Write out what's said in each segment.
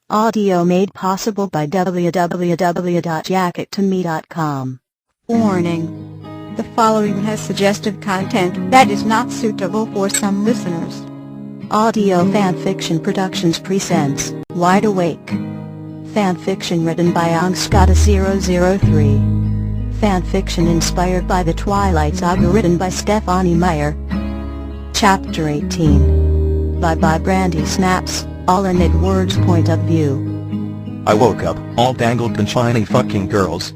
Audio made possible by www.jackettomee.com. Warning. The following has suggestive content that is not suitable for some listeners. Audio Fanfiction Productions presents Wide Awake. Fanfiction written by Angscata003. Fanfiction inspired by the Twilight Saga written by Stephanie Meyer. Chapter 18. Bye Brandy snaps, all in it words point of view. I woke up, all dangled and shiny fucking girls.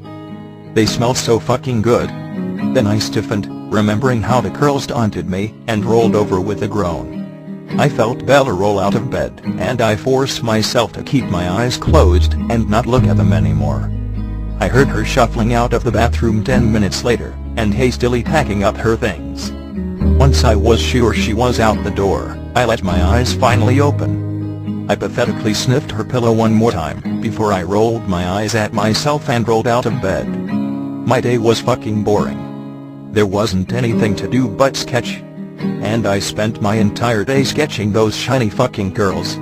They smelled so fucking good. Then I stiffened, remembering how the curls daunted me, and rolled over with a groan. I felt Bella roll out of bed, and I forced myself to keep my eyes closed and not look at them anymore. I heard her shuffling out of the bathroom 10 minutes later, and hastily packing up her things. Once I was sure she was out the door, I let my eyes finally open. I pathetically sniffed her pillow one more time, before I rolled my eyes at myself and rolled out of bed. My day was fucking boring. There wasn't anything to do but sketch. And I spent my entire day sketching those shiny fucking girls.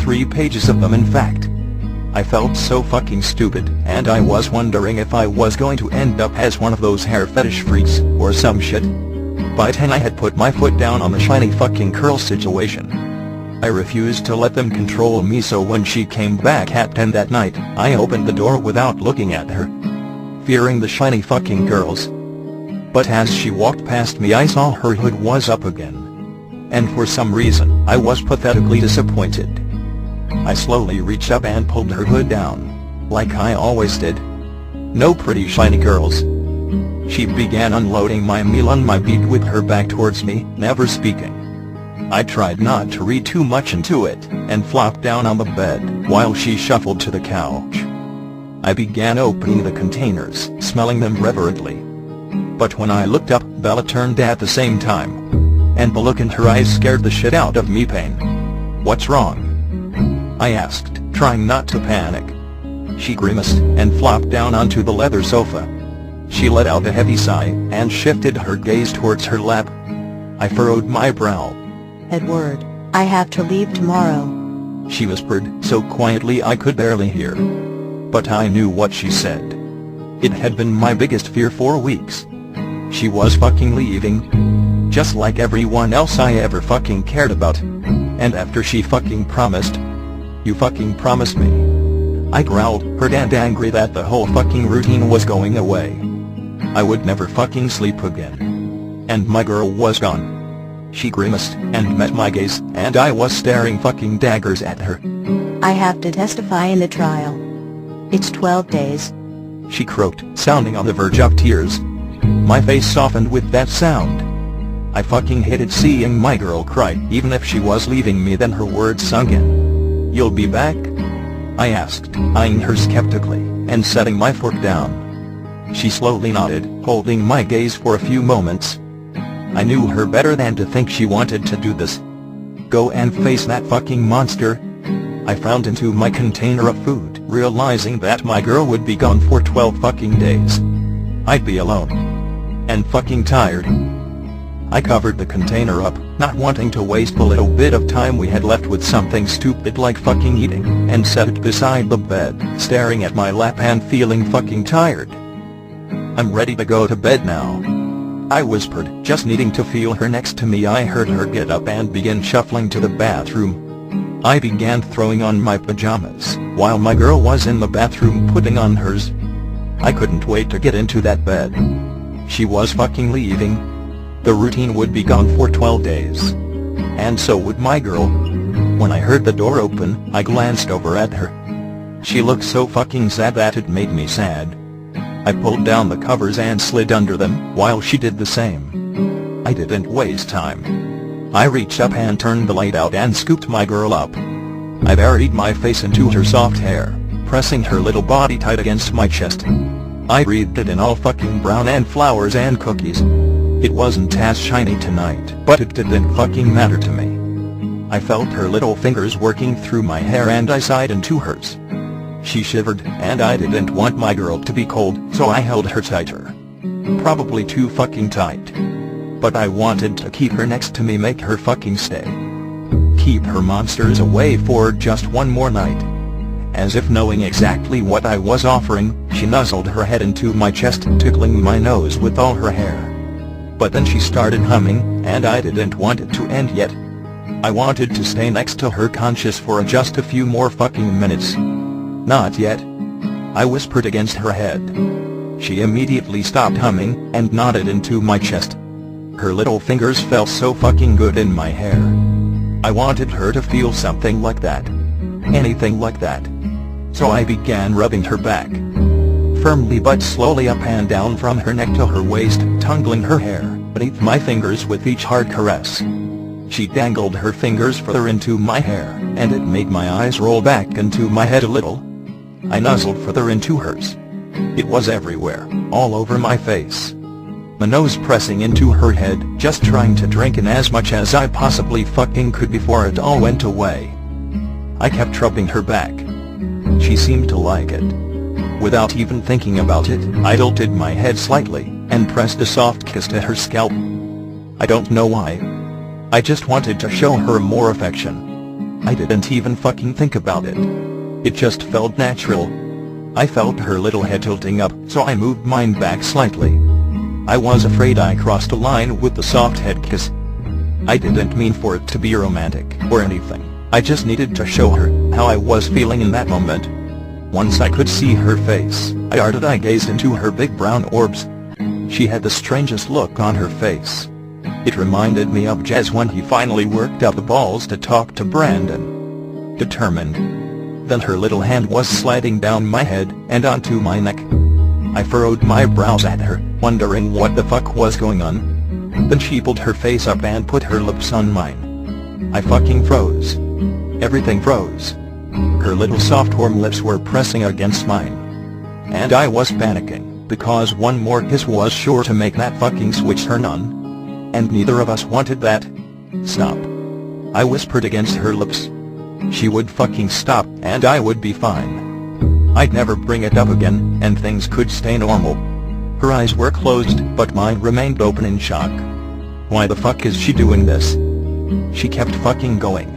3 pages of them in fact. I felt so fucking stupid, and I was wondering if I was going to end up as one of those hair fetish freaks, or some shit. By 10 I had put my foot down on the shiny fucking curl situation. I refused to let them control me, so when she came back at 10 that night, I opened the door without looking at her, fearing the shiny fucking girls. But as she walked past me I saw her hood was up again. And for some reason, I was pathetically disappointed. I slowly reached up and pulled her hood down, like I always did. No pretty shiny girls. She began unloading my meal on my beat with her back towards me, never speaking. I tried not to read too much into it, and flopped down on the bed, while she shuffled to the couch. I began opening the containers, smelling them reverently. But when I looked up, Bella turned at the same time. And the look in her eyes scared the shit out of me. Pain. "What's wrong?" I asked, trying not to panic. She grimaced, and flopped down onto the leather sofa. She let out a heavy sigh, and shifted her gaze towards her lap. I furrowed my brow. "Edward, I have to leave tomorrow," she whispered, so quietly I could barely hear. But I knew what she said. It had been my biggest fear for weeks. She was fucking leaving. Just like everyone else I ever fucking cared about. And after she fucking promised. "You fucking promised me." I growled, hurt and angry that the whole fucking routine was going away. I would never fucking sleep again. And my girl was gone. She grimaced, and met my gaze, and I was staring fucking daggers at her. "I have to testify in the trial. It's 12 days. She croaked, sounding on the verge of tears. My face softened with that sound. I fucking hated seeing my girl cry, even if she was leaving me. Then her words sunk in. "You'll be back?" I asked, eyeing her skeptically, and setting my fork down. She slowly nodded, holding my gaze for a few moments. I knew her better than to think she wanted to do this. Go and face that fucking monster. I frowned into my container of food, realizing that my girl would be gone for 12 fucking days. I'd be alone. And fucking tired. I covered the container up, not wanting to waste the little bit of time we had left with something stupid like fucking eating, and set it beside the bed, staring at my lap and feeling fucking tired. "I'm ready to go to bed now," I whispered, just needing to feel her next to me. I heard her get up and begin shuffling to the bathroom. I began throwing on my pajamas, while my girl was in the bathroom putting on hers. I couldn't wait to get into that bed. She was fucking leaving. The routine would be gone for 12 days. And so would my girl. When I heard the door open, I glanced over at her. She looked so fucking sad that it made me sad. I pulled down the covers and slid under them, while she did the same. I didn't waste time. I reached up and turned the light out and scooped my girl up. I buried my face into her soft hair, pressing her little body tight against my chest. I breathed it in, all fucking brown and flowers and cookies. It wasn't as shiny tonight, but it didn't fucking matter to me. I felt her little fingers working through my hair and I sighed into hers. She shivered, and I didn't want my girl to be cold, so I held her tighter. Probably too fucking tight. But I wanted to keep her next to me, make her fucking stay. Keep her monsters away for just one more night. As if knowing exactly what I was offering, she nuzzled her head into my chest, tickling my nose with all her hair. But then she started humming, and I didn't want it to end yet. I wanted to stay next to her conscious for just a few more fucking minutes. Not yet, I whispered against her head. She immediately stopped humming, and nodded into my chest. Her little fingers felt so fucking good in my hair. I wanted her to feel something like that. Anything like that. So I began rubbing her back. Firmly but slowly up and down from her neck to her waist, tungling her hair beneath my fingers with each hard caress. She dangled her fingers further into my hair, and it made my eyes roll back into my head a little. I nuzzled further into hers. It was everywhere, all over my face. My nose pressing into her head, just trying to drink in as much as I possibly fucking could before it all went away. I kept rubbing her back. She seemed to like it. Without even thinking about it, I tilted my head slightly, and pressed a soft kiss to her scalp. I don't know why. I just wanted to show her more affection. I didn't even fucking think about it. It just felt natural. I felt her little head tilting up, so I moved mine back slightly. I was afraid I crossed a line with the soft head kiss. I didn't mean for it to be romantic or anything. I just needed to show her how I was feeling in that moment. Once I could see her face, I gazed into her big brown orbs. She had the strangest look on her face. It reminded me of Jazz when he finally worked up the balls to talk to Brandon. Determined. Then her little hand was sliding down my head and onto my neck. I furrowed my brows at her, wondering what the fuck was going on. Then she pulled her face up and put her lips on mine. I fucking froze. Everything froze. Her little soft warm lips were pressing against mine. And I was panicking, because one more kiss was sure to make that fucking switch turn on. And neither of us wanted that. Stop. I whispered against her lips. She would fucking stop, and I would be fine. I'd never bring it up again, and things could stay normal. Her eyes were closed, but mine remained open in shock. Why the fuck is she doing this? She kept fucking going.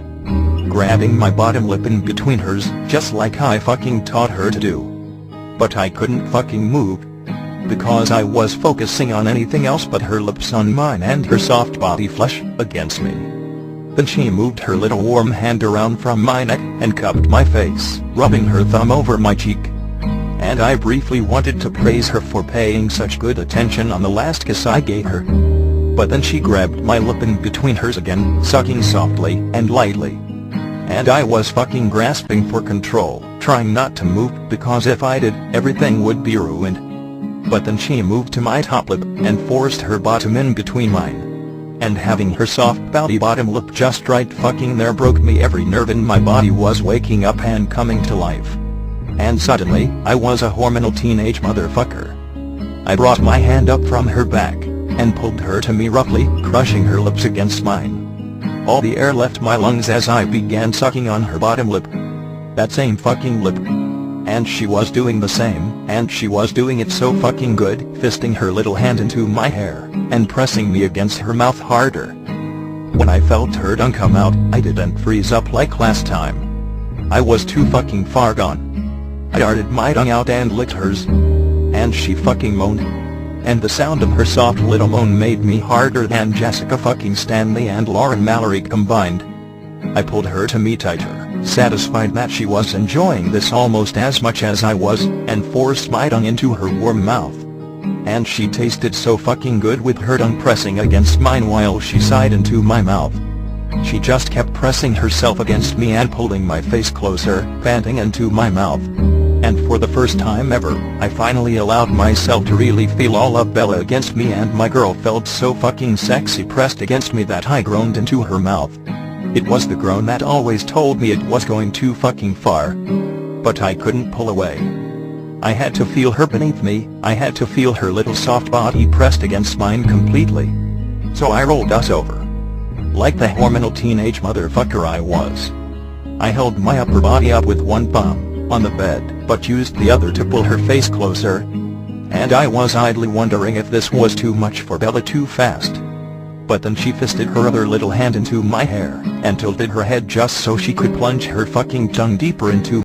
Grabbing my bottom lip in between hers, just like I fucking taught her to do. But I couldn't fucking move, because I was focusing on anything else but her lips on mine and her soft body flesh against me. Then she moved her little warm hand around from my neck and cupped my face, rubbing her thumb over my cheek. And I briefly wanted to praise her for paying such good attention on the last kiss I gave her. But then she grabbed my lip in between hers again, sucking softly and lightly. And I was fucking grasping for control, trying not to move, because if I did, everything would be ruined. But then she moved to my top lip, and forced her bottom in between mine. And having her soft pouty bottom lip just right fucking there broke me. Every nerve in my body was waking up and coming to life. And suddenly, I was a hormonal teenage motherfucker. I brought my hand up from her back, and pulled her to me roughly, crushing her lips against mine. All the air left my lungs as I began sucking on her bottom lip. That same fucking lip. And she was doing the same, and she was doing it so fucking good, fisting her little hand into my hair, and pressing me against her mouth harder. When I felt her tongue come out, I didn't freeze up like last time. I was too fucking far gone. I darted my tongue out and licked hers. And she fucking moaned. And the sound of her soft little moan made me harder than Jessica fucking Stanley and Lauren Mallory combined. I pulled her to me tighter, satisfied that she was enjoying this almost as much as I was, and forced my tongue into her warm mouth. And she tasted so fucking good with her tongue pressing against mine while she sighed into my mouth. She just kept pressing herself against me and pulling my face closer, panting into my mouth. And for the first time ever, I finally allowed myself to really feel all of Bella against me, and my girl felt so fucking sexy pressed against me that I groaned into her mouth. It was the groan that always told me it was going too fucking far. But I couldn't pull away. I had to feel her beneath me, I had to feel her little soft body pressed against mine completely. So I rolled us over. Like the hormonal teenage motherfucker I was. I held my upper body up with one palm on the bed, but used the other to pull her face closer. And I was idly wondering if this was too much for Bella too fast. But then she fisted her other little hand into my hair, and tilted her head just so she could plunge her fucking tongue deeper into